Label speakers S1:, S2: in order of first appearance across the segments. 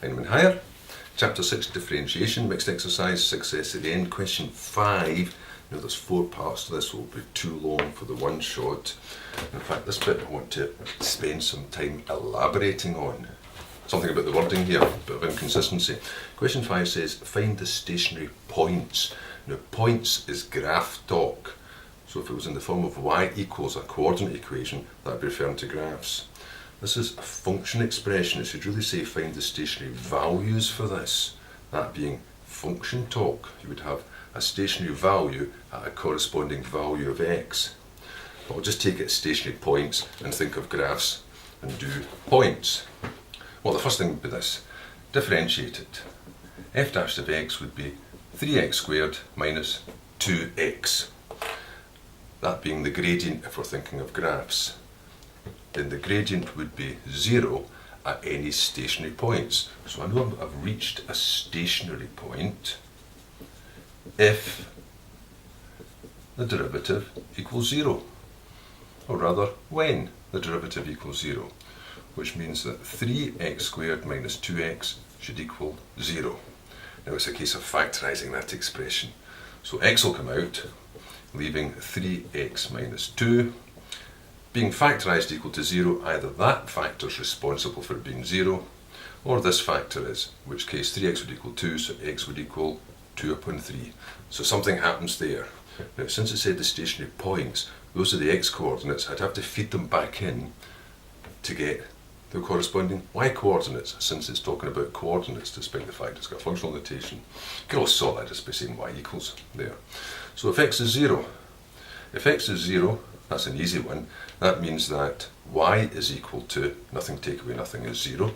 S1: Heinemann Higher, Chapter 6, Differentiation, Mixed Exercise, Success at the end. Question 5. Now there's 4 parts to this, will be too long for the one shot. In fact, this bit I want to spend some time elaborating on. Something about the wording here, a bit of inconsistency. Question 5 says, find the stationary points. Now points is graph talk. So if it was in the form of y equals a coordinate equation, that would be referring to graphs. This is a function expression. It should really say find the stationary values for this. That being function talk. You would have a stationary value at a corresponding value of x. But I'll just take it as stationary points and think of graphs and do points. Well, the first thing would be this. Differentiate it. F dash of x would be 3x squared minus 2x. That being the gradient if we're thinking of graphs. Then the gradient would be 0 at any stationary points. So I know I've reached a stationary point if the derivative equals 0. Or rather, when the derivative equals 0. Which means that 3x squared minus 2x should equal 0. Now it's a case of factorising that expression. So x will come out, leaving 3x minus 2. Being factorised equal to 0, either that factor is responsible for it being 0, or this factor is, in which case 3x would equal 2, so x would equal 2 upon 3. So something happens there. Now since it said the stationary points, those are the x coordinates, I'd have to feed them back in to get the corresponding y coordinates, since it's talking about coordinates despite the fact it's got functional notation. You can also sort that just by saying y equals there. So if x is 0, that's an easy one. That means that y is equal to, nothing take away nothing is 0.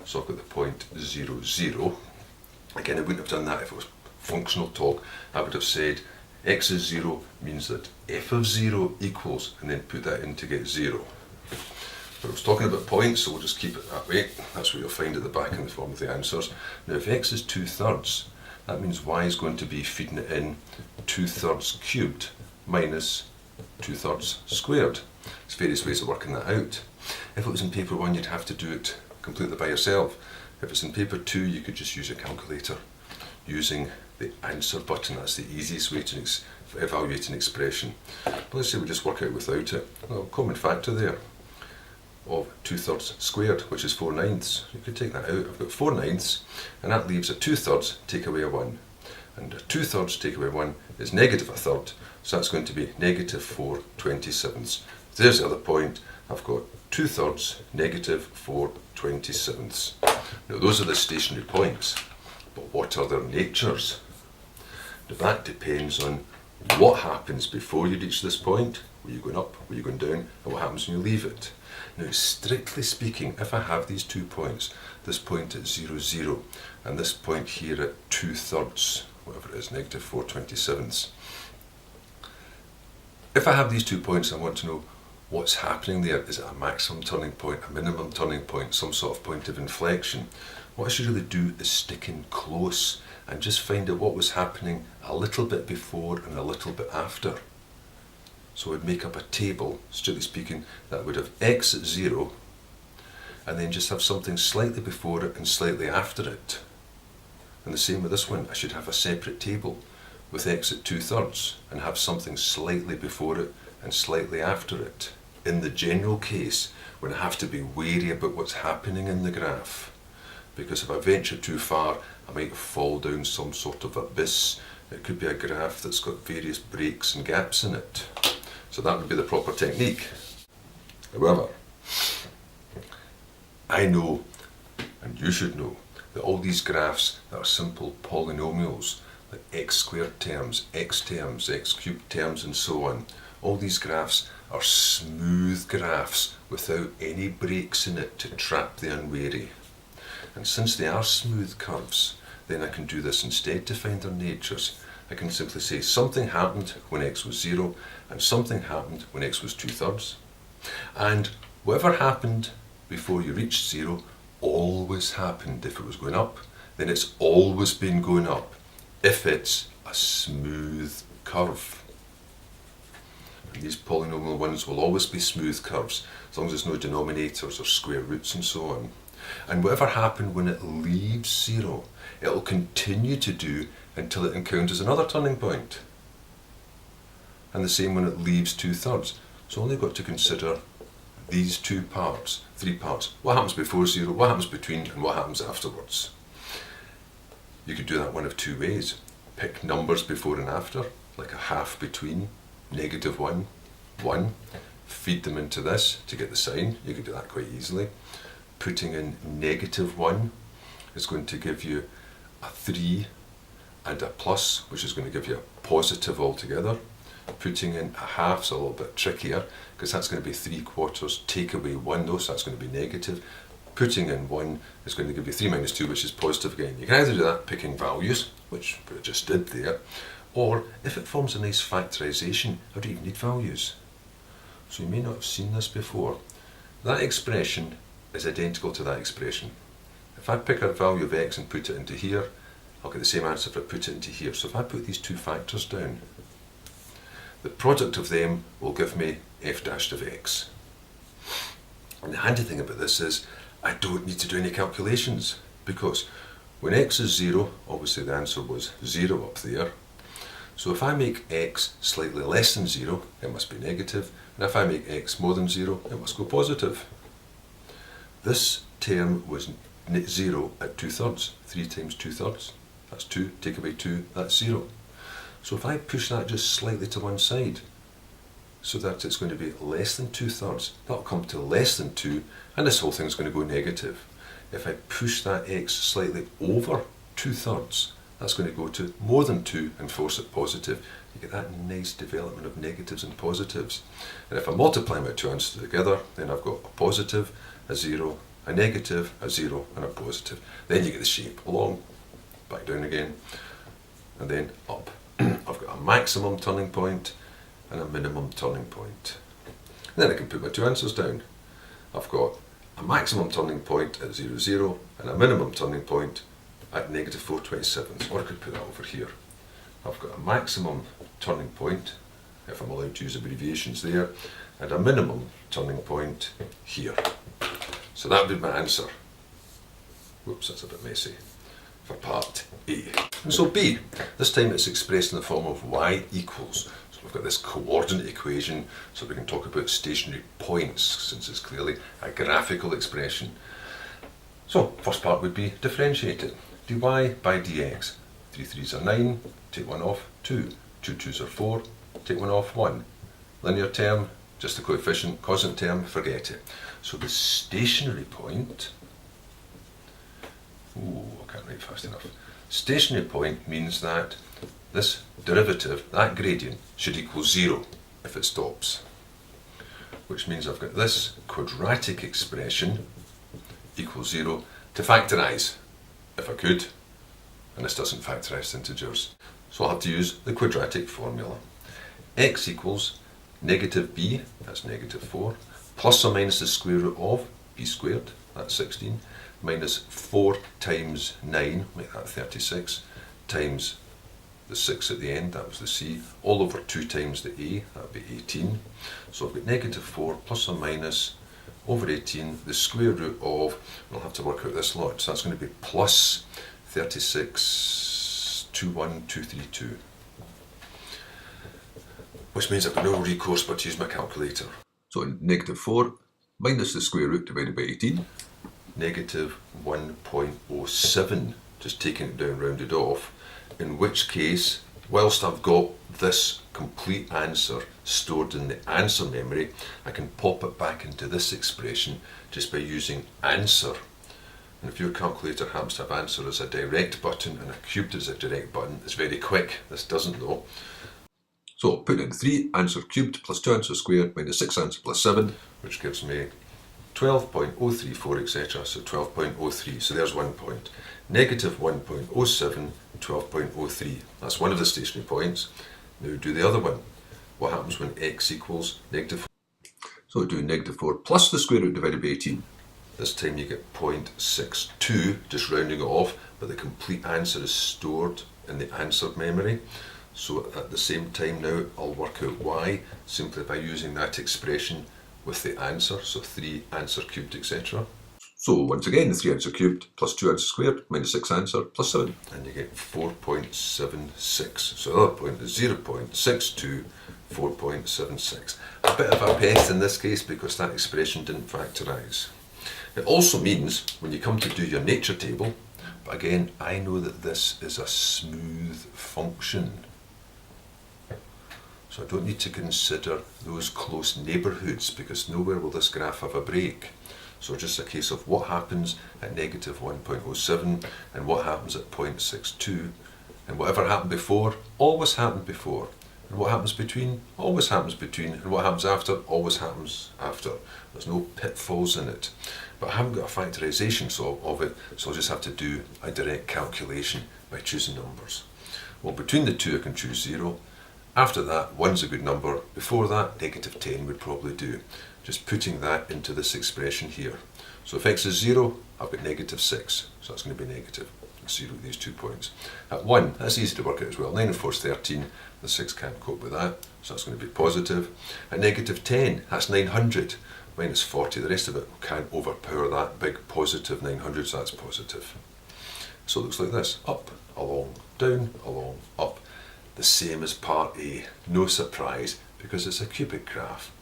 S1: So I've got the point 0, 0. Again, I wouldn't have done that if it was functional talk. I would have said x is 0 means that f of 0 equals, and then put that in to get 0. But I was talking about points, so we'll just keep it that way. That's what you'll find at the back in the form of the answers. Now if x is 2/3, that means y is going to be feeding it in 2/3 cubed minus 2/3 squared. There's various ways of working that out. If it was in paper 1, you'd have to do it completely by yourself. If it's in paper 2, you could just use a calculator using the answer button. That's the easiest way to evaluate an expression. But let's say we just work out without it. Well, common factor there of 2/3 squared, which is 4/9. You could take that out. I've got 4/9, and that leaves a 2/3 take away a 1. And a 2/3 take away 1 is negative 1/3, so that's going to be negative 4/27. There's the other point. I've got 2/3 negative 4/27. Now those are the stationary points, but what are their natures? Now that depends on what happens before you reach this point. Were you going up, were you going down, and what happens when you leave it? Now strictly speaking, if I have these 2 points, this point at 0, 0, and this point here at 2/3, whatever it is, negative 4/27. If I have these 2 points, I want to know what's happening there. Is it a maximum turning point, a minimum turning point, some sort of point of inflection? What I should really do is stick in close and just find out what was happening a little bit before and a little bit after. So I'd make up a table, strictly speaking, that would have x at 0, and then just have something slightly before it and slightly after it. And the same with this one, I should have a separate table with x at 2/3 and have something slightly before it and slightly after it. In the general case, when I have to be wary about what's happening in the graph, because if I venture too far, I might fall down some sort of abyss. It could be a graph that's got various breaks and gaps in it. So that would be the proper technique. However, I know, and you should know, that all these graphs that are simple polynomials, like x squared terms, x cubed terms, and so on, all these graphs are smooth graphs without any breaks in it to trap the unwary. And since they are smooth curves, then I can do this instead to find their natures. I can simply say something happened when x was 0 and something happened when x was 2/3. And whatever happened before you reached 0 always happened. If it was going up, then it's always been going up if it's a smooth curve. And these polynomial ones will always be smooth curves, as long as there's no denominators or square roots and so on. And whatever happened when it leaves 0, it'll continue to do until it encounters another turning point. And the same when it leaves 2/3. So only got to consider these three parts. What happens before 0, what happens between, and what happens afterwards. You could do that one of two ways. Pick numbers before and after, like a half between, -1, 1. Feed them into this to get the sign. You could do that quite easily. Putting in -1 is going to give you a 3 and a plus, which is going to give you a positive altogether. Putting in a half's a little bit trickier, because that's going to be 3/4. Take away 1 though, so that's going to be negative. Putting in 1 is going to give you 3 minus 2, which is positive again. You can either do that picking values, which we just did there, or if it forms a nice factorisation, I don't even need values. So you may not have seen this before. That expression is identical to that expression. If I pick a value of x and put it into here, I'll get the same answer if I put it into here. So if I put these two factors down, the product of them will give me f dashed of x. And the handy thing about this is I don't need to do any calculations, because when x is 0, obviously the answer was 0 up there. So if I make x slightly less than 0, it must be negative. And if I make x more than 0, it must go positive. This term was 0 at 2/3. 3 times 2/3, that's 2. Take away 2, that's 0. So if I push that just slightly to one side, so that it's going to be less than 2/3, that'll come to less than 2, and this whole thing's going to go negative. If I push that x slightly over 2/3, that's going to go to more than 2 and force it positive. You get that nice development of negatives and positives. And if I multiply my two answers together, then I've got a positive, a 0, a negative, a 0, and a positive. Then you get the shape along, back down again, and then up. I've got a maximum turning point and a minimum turning point. And then I can put my two answers down. I've got a maximum turning point at 0, 0, and a minimum turning point at -4/27. Or I could put that over here. I've got a maximum turning point, if I'm allowed to use abbreviations there, and a minimum turning point here. So that would be my answer. Whoops, that's a bit messy. For part A. And so B, this time it's expressed in the form of y equals. So we've got this coordinate equation, so we can talk about stationary points, since it's clearly a graphical expression. So first part would be differentiated. dy by dx. 3 3s are 9, take 1 off, 2. 2 2s are 4, take 1 off, 1. Linear term, just the coefficient. Constant term, forget it. So the stationary point, I can't write fast enough. Stationary point means that this derivative, that gradient, should equal 0 if it stops. Which means I've got this quadratic expression equals 0 to factorise, if I could, and this doesn't factorise integers. So I'll have to use the quadratic formula. X equals -b, that's -4, plus or minus the square root of b squared, that's 16, minus 4 times 9, make that 36, times the 6 at the end, that was the c, all over 2 times the a, that would be 18. So I've got -4 plus or minus over 18, the square root of, we'll have to work out this lot, so that's going to be plus 36, 21232. Which means I've got no recourse but to use my calculator. So -4 minus the square root divided by 18, -1.07, just taking it down rounded off, in which case, whilst I've got this complete answer stored in the answer memory, I can pop it back into this expression just by using answer. And if your calculator happens to have answer as a direct button and a cubed as a direct button, it's very quick. This doesn't though. So put in 3 answer cubed plus 2 answer squared minus 6 answer plus 7, which gives me 12.034, etc. So 12.03. So there's 1 point. -1.07, 12.03. That's one of the stationary points. Now do the other one. What happens when x equals -4? So do -4 plus the square root divided by 18. This time you get 0.62, just rounding it off, but the complete answer is stored in the answer memory. So at the same time now, I'll work out y simply by using that expression with the answer, so 3 answer cubed, etc. So once again, the 3 answer cubed plus 2 answer squared minus 6 answer plus 7. And you get 4.76. So the other point is 0.62, 4.76. A bit of a pest in this case because that expression didn't factorise. It also means when you come to do your nature table, but again, I know that this is a smooth function. So I don't need to consider those close neighbourhoods because nowhere will this graph have a break. So just a case of what happens at negative 1.07 and what happens at 0.62, and whatever happened before always happened before, and what happens between always happens between, and what happens after always happens after. There's no pitfalls in it. But I haven't got a factorisation of it, so I'll just have to do a direct calculation by choosing numbers. Well, between the two I can choose 0. After that, 1's a good number. Before that, negative 10 would probably do. Just putting that into this expression here. So if x is 0, I've got negative 6. So that's going to be negative. 0 at these 2 points. At 1, that's easy to work out as well. 9 and 4 is 13. The 6 can't cope with that. So that's going to be positive. At negative 10, that's 900. Minus 40. The rest of it can't overpower that big positive 900, so that's positive. So it looks like this. Up, along, down, along, up. The same as part A. No surprise, because it's a cubic graph.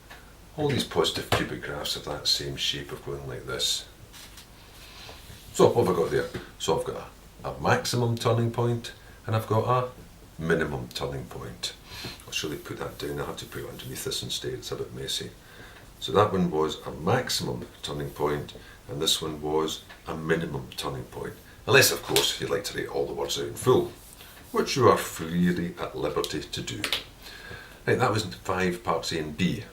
S1: All these positive cubic graphs have that same shape of going like this. So what have I got there? So I've got a maximum turning point and I've got a minimum turning point. I'll surely put that down. I'll have to put it underneath this instead. It's a bit messy. So that one was a maximum turning point and this one was a minimum turning point. Unless, of course, you'd like to write all the words out in full, which you are freely at liberty to do. Right, that was 5 parts A and B.